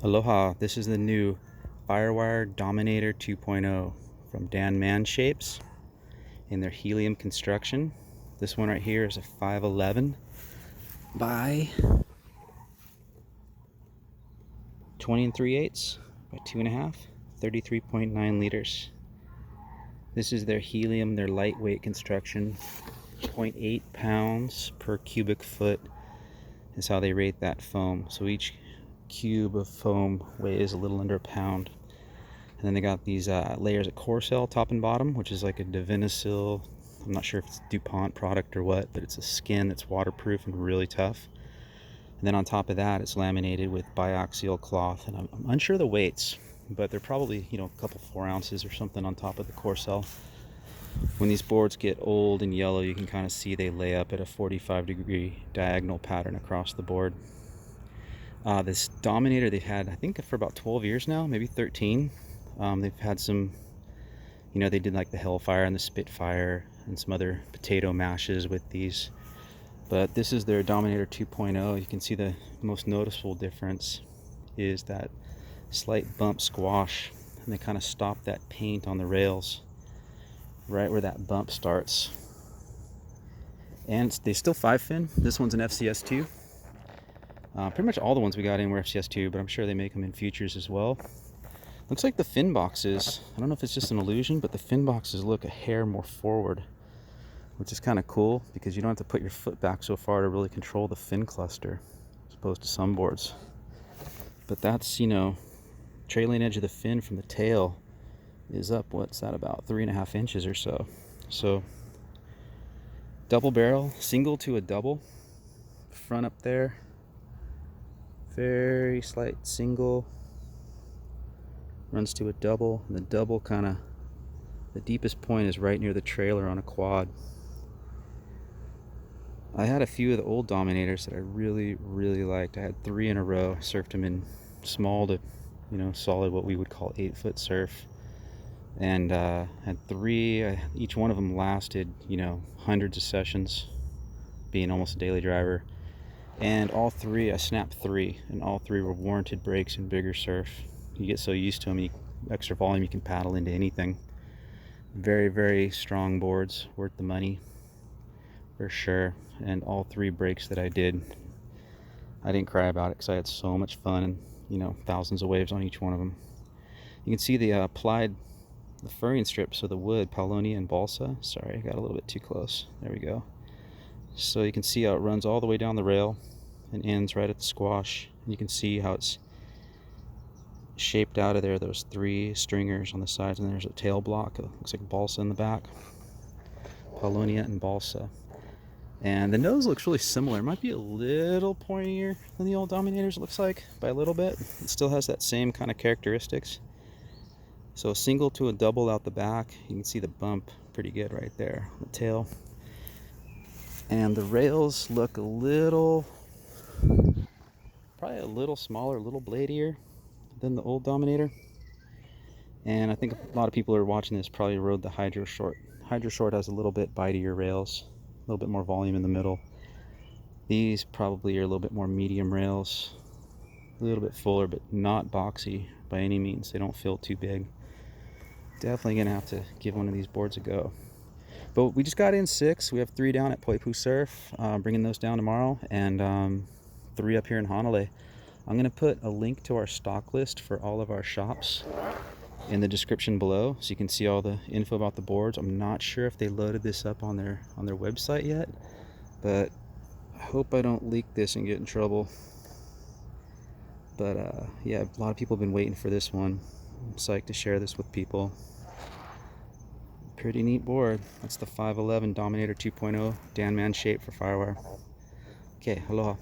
Aloha, this is the new Firewire Dominator 2.0 from Dan Man Shapes in their Helium construction. This one right here is a 511 by 20 3/8 by 2.5, 33.9 liters. This is their Helium, their lightweight construction. 0.8 pounds per cubic foot is how they rate that foam. So each cube of foam weighs a little under a pound. And then they got these layers of Corcel top and bottom, which is like a Divinisil. I'm not sure if it's a DuPont product or what, but it's a skin that's waterproof and really tough. And then on top of that, it's laminated with biaxial cloth. And I'm unsure the weights, but they're probably, a couple 4 ounces or something on top of the Corcel. When these boards get old and yellow, you can kind of see they lay up at a 45-degree diagonal pattern across the board. This Dominator they've had, I think, for about 12 years now, maybe 13. They've had some, they did like the Hellfire and the Spitfire and some other potato mashes with these. But this is their Dominator 2.0. You can see the most noticeable difference is that slight bump squash. And they kind of stop that paint on the rails right where that bump starts. And they still 5-fin. This one's an FCS2. Pretty much all the ones we got in were FCS2, but I'm sure they make them in futures as well. Looks like the fin boxes, I don't know if it's just an illusion, but the fin boxes look a hair more forward, which is kind of cool because you don't have to put your foot back so far to really control the fin cluster, as opposed to some boards. But that's, trailing edge of the fin from the tail is up, what's that, about 3.5 inches or so. So, double barrel, single to a double, front up there. Very slight single, runs to a double, and the double the deepest point is right near the trailer on a quad. I had a few of the old Dominators that I really, really liked. I had 3 in a row, surfed them in small to, solid, what we would call 8-foot surf. And had 3, each one of them lasted, hundreds of sessions, being almost a daily driver. And all 3, I snapped 3, and all 3 were warranted brakes in bigger surf. You get so used to them, extra volume, you can paddle into anything. Very, very strong boards, worth the money for sure. And all 3 brakes that I did, I didn't cry about it because I had so much fun, and thousands of waves on each one of them. You can see the applied the furring strips of the wood, Paulownia and Balsa. Sorry, I got a little bit too close. There we go. So you can see how it runs all the way down the rail and ends right at the squash. You can see how it's shaped out of there, those 3 stringers on the sides, and there's a tail block. It looks like balsa in the back. Paulownia and Balsa. And the nose looks really similar. It might be a little pointier than the old Dominators, it looks like, by a little bit. It still has that same kind of characteristics. So single to a double out the back. You can see the bump pretty good right there on the tail. And the rails look probably a little smaller, a little bladier than the old Dominator. And I think a lot of people who are watching this probably rode the Hydro Short. Hydro Short has a little bit bitier rails, a little bit more volume in the middle. These probably are a little bit more medium rails, a little bit fuller, but not boxy by any means. They don't feel too big. Definitely gonna have to give one of these boards a go. But we just got in 6. We have 3 down at Poipu Surf, bringing those down tomorrow, and 3 up here in Hanalei. I'm going to put a link to our stock list for all of our shops in the description below, so you can see all the info about the boards. I'm not sure if they loaded this up on their website yet, but I hope I don't leak this and get in trouble. But yeah, a lot of people have been waiting for this one. I'm psyched to share this with people. Pretty neat board. That's the 511 Dominator 2.0 Dan Man shape for Firewire. Okay, aloha.